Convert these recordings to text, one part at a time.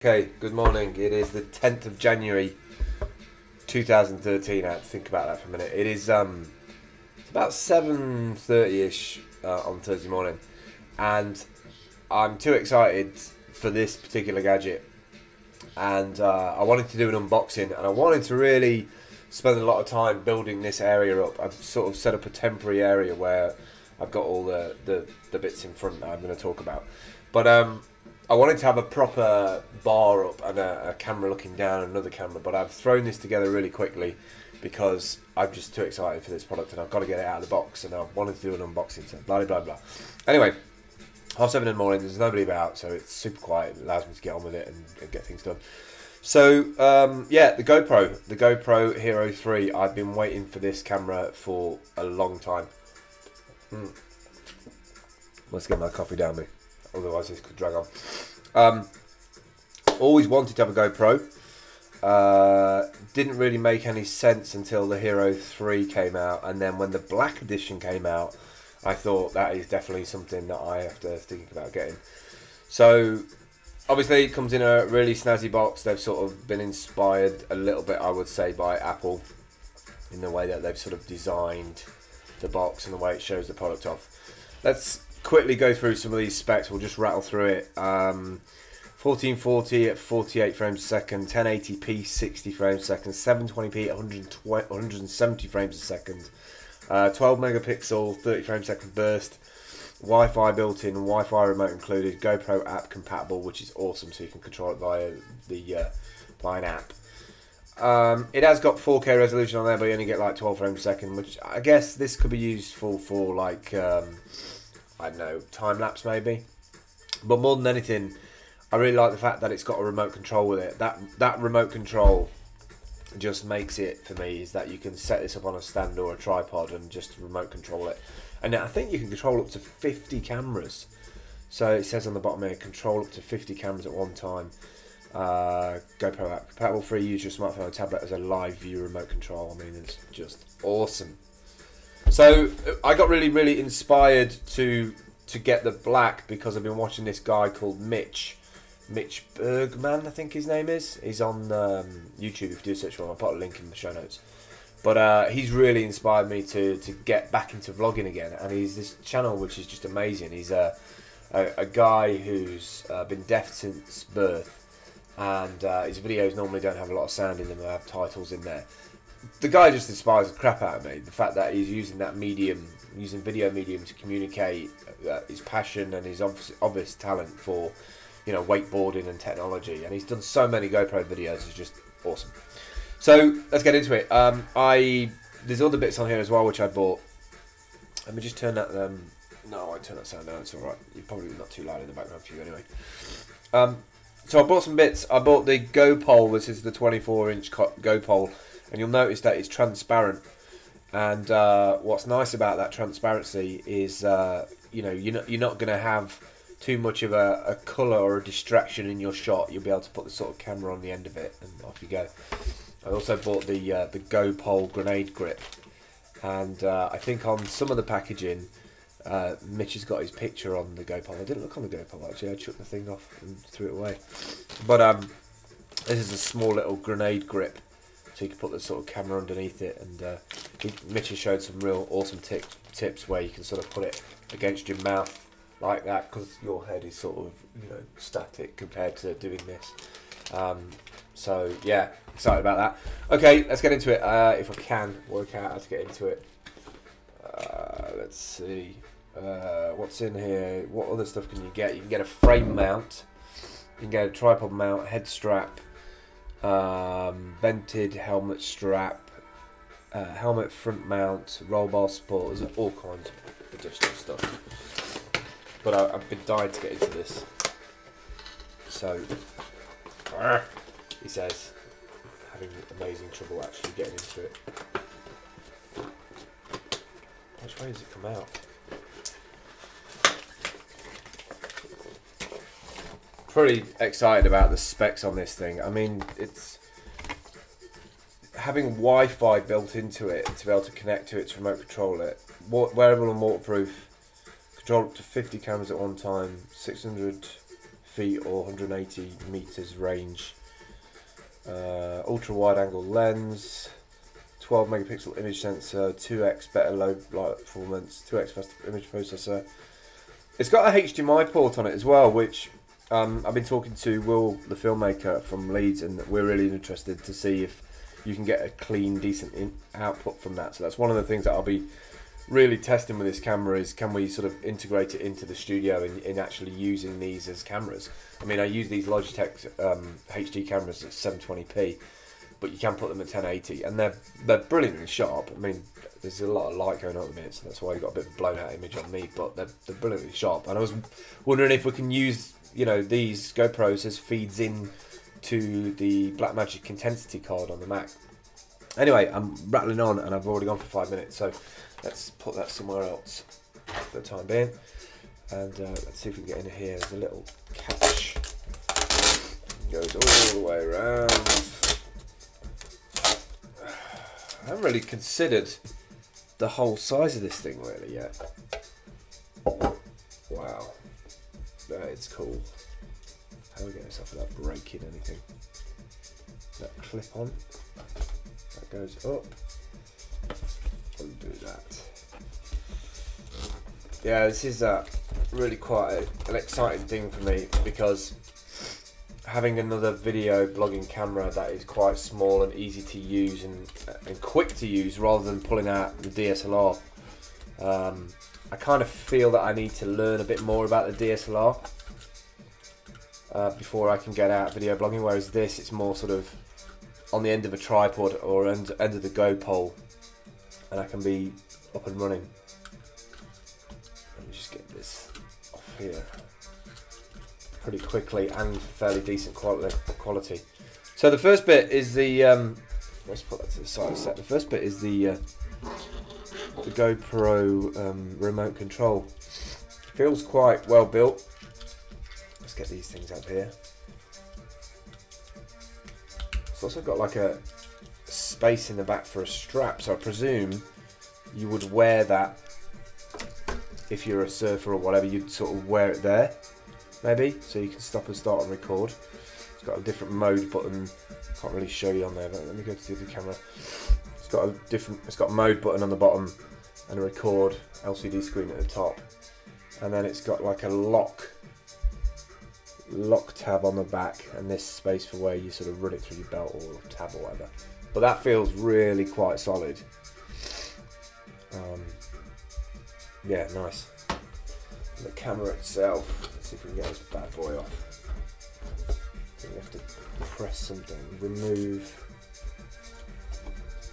Okay, good morning. It is the 10th of January 2013. I had to think about that for a minute. It is it's about 7:30ish on Thursday morning, and I'm too excited for this particular gadget, and I wanted to do an unboxing, and I wanted to really spend a lot of time building this area up. I've sort of set up a temporary area where I've got all the bits in front that I'm going to talk about, but I wanted to have a proper bar up and a camera looking down, another camera, but I've thrown this together really quickly because I'm just too excited for this product and I've got to get it out of the box, and I wanted to do an unboxing, so blah blah blah. Anyway, 7:30 in the morning, there's nobody about, so it's super quiet. It allows me to get on with it and get things done. So yeah, the GoPro Hero 3. I've been waiting for this camera for a long time. Let's get my coffee down me, otherwise this could drag on. Always wanted to have a GoPro. Didn't really make any sense until the Hero 3 came out, and then when the Black Edition came out, I thought that is definitely something that I have to think about getting. So obviously it comes in a really snazzy box. They've sort of been inspired a little bit, I would say, by Apple in the way that they've sort of designed the box and the way it shows the product off. Let's quickly go through some of these specs. We'll just rattle through it. 1440 at 48 frames a second, 1080p 60 frames a second, 720p at 170 frames a second, 12 megapixel 30 frames a second burst, Wi-Fi built-in, Wi-Fi remote included, GoPro app compatible, which is awesome, so you can control it via an app. It has got 4K resolution on there, but you only get like 12 frames a second, which I guess this could be useful for like I don't know, time lapse maybe. But more than anything, I really like the fact that it's got a remote control with it. That remote control just makes it, for me, is that you can set this up on a stand or a tripod and just remote control it. And I think you can control up to 50 cameras. So it says on the bottom here, control up to 50 cameras at one time. GoPro app compatible, free, use your smartphone or tablet as a live view remote control. I mean, it's just awesome. So I got really inspired to get the black because I've been watching this guy called Mitch Bergman, I think his name is. He's on YouTube. If you do search for him, I'll put a link in the show notes. But he's really inspired me to get back into vlogging again, and he's this channel which is just amazing. He's a guy who's been deaf since birth, and his videos normally don't have a lot of sound in them. They have titles in there. The guy just inspires the crap out of me. The fact that he's using that medium, using video medium to communicate his passion and his obvious talent for, you know, wakeboarding and technology, and he's done so many GoPro videos. It's just awesome. So let's get into it. There's other bits on here as well which I bought. Let me just turn that. No, I won't turn that sound down. It's all right. You're probably not too loud in the background for you anyway. So I bought some bits. I bought the GoPole. This is the 24-inch GoPole. And you'll notice that it's transparent, and what's nice about that transparency is you know, you're not going to have too much of a colour or a distraction in your shot. You'll be able to put the sort of camera on the end of it and off you go. I also bought the GoPole grenade grip, and I think on some of the packaging Mitch has got his picture on the GoPole. I didn't look on the GoPole actually. I took the thing off and threw it away. But this is a small little grenade grip, so you can put the sort of camera underneath it, and Mitch has showed some real awesome tips where you can sort of put it against your mouth like that, because your head is sort of, you know, static compared to doing this. So yeah, excited about that. Okay, let's get into it. If I can work out how to get into it. Let's see. What's in here? What other stuff can you get? You can get a frame mount. You can get a tripod mount, head strap, vented helmet strap, helmet front mount, roll bar support. There's all kinds of additional stuff. But I've been dying to get into this. So, he says, having amazing trouble actually getting into it. Which way does it come out? Pretty excited about the specs on this thing. I mean, it's having Wi-Fi built into it to be able to connect to it to remote control it. Wearable and waterproof. Control up to 50 cameras at one time. 600 feet or 180 meters range. Ultra wide angle lens, 12 megapixel image sensor, 2x better low light performance, 2x faster image processor. It's got a HDMI port on it as well, which I've been talking to Will, the filmmaker from Leeds, and we're really interested to see if you can get a clean, decent output from that. So that's one of the things that I'll be really testing with this camera, is can we sort of integrate it into the studio in actually using these as cameras. I mean, I use these Logitech HD cameras at 720p, but you can put them at 1080, and they're brilliantly sharp. I mean, there's a lot of light going on at the minute, so that's why you got a bit of a blown out image on me, but they're brilliantly sharp. And I was wondering if we can use, you know, these GoPros as feeds in to the Blackmagic intensity card on the Mac. Anyway, I'm rattling on and I've already gone for 5 minutes, so let's put that somewhere else for the time being. And let's see if we can get in here. There's a little catch. It goes all the way around. I haven't really considered the whole size of this thing really yet. Wow, that is cool. How do we get this off without breaking anything? That clip on, that goes up. Undo that. Yeah, this is really quite an exciting thing for me, because having another video blogging camera that is quite small and easy to use and quick to use, rather than pulling out the DSLR. I kind of feel that I need to learn a bit more about the DSLR before I can get out video blogging, whereas this, it's more sort of on the end of a tripod or end of the Go pole, and I can be up and running. Let me just get this off here pretty quickly and fairly decent quality. So the first bit is the let's put that to the side a sec. The first bit is the GoPro remote control. Feels quite well built. Let's get these things up here. It's also got like a space in the back for a strap, so I presume you would wear that if you're a surfer or whatever. You'd sort of wear it there, maybe, so you can stop and start and record. It's got a different mode button. Can't really show you on there, but let me go to the camera. It's got a mode button on the bottom and a record LCD screen at the top, and then it's got like a lock tab on the back, and this space for where you sort of run it through your belt or tab or whatever. But that feels really quite solid. Yeah, nice. And the camera itself, let's see if we can get this bad boy off. I think we have to press something, remove.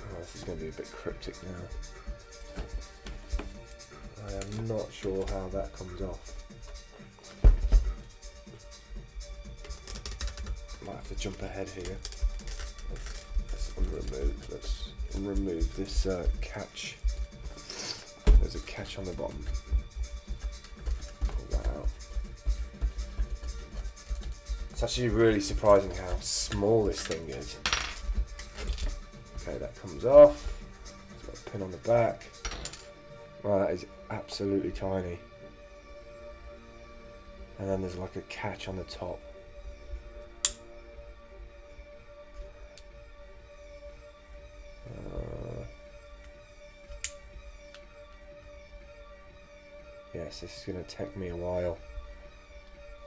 Oh, this is going to be a bit cryptic now. I am not sure how that comes off. Might have to jump ahead here. Let's remove this catch. There's a catch on the bottom. Pull that out. It's actually really surprising how small this thing is. Okay, that comes off. It's got a pin on the back. Wow, that is absolutely tiny. And then there's like a catch on the top. Yes, this is going to take me a while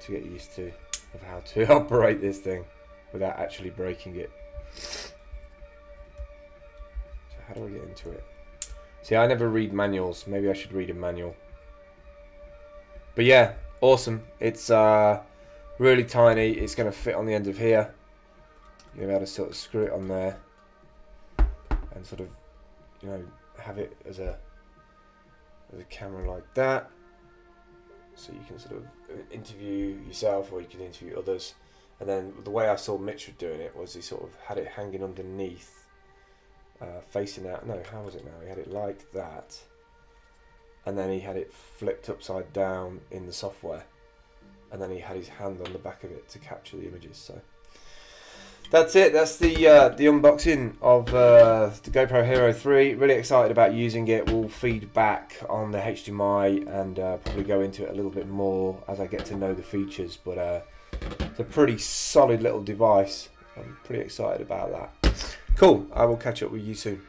to get used to of how to operate this thing without actually breaking it. So how do I get into it? See, I never read manuals. Maybe I should read a manual. But yeah, awesome. It's really tiny. It's going to fit on the end of here. You're going to be able to sort of screw it on there and sort of, you know, have it as a camera like that. So you can sort of interview yourself, or you can interview others. And then the way I saw Mitch doing it was he sort of had it hanging underneath, facing out. No, how was it now? He had it like that, and then he had it flipped upside down in the software, and then he had his hand on the back of it to capture the images. So that's it. That's the unboxing of the GoPro Hero 3. Really excited about using it. We'll feed back on the HDMI and probably go into it a little bit more as I get to know the features. But It's a pretty solid little device. I'm pretty excited about that. Cool, I will catch up with you soon.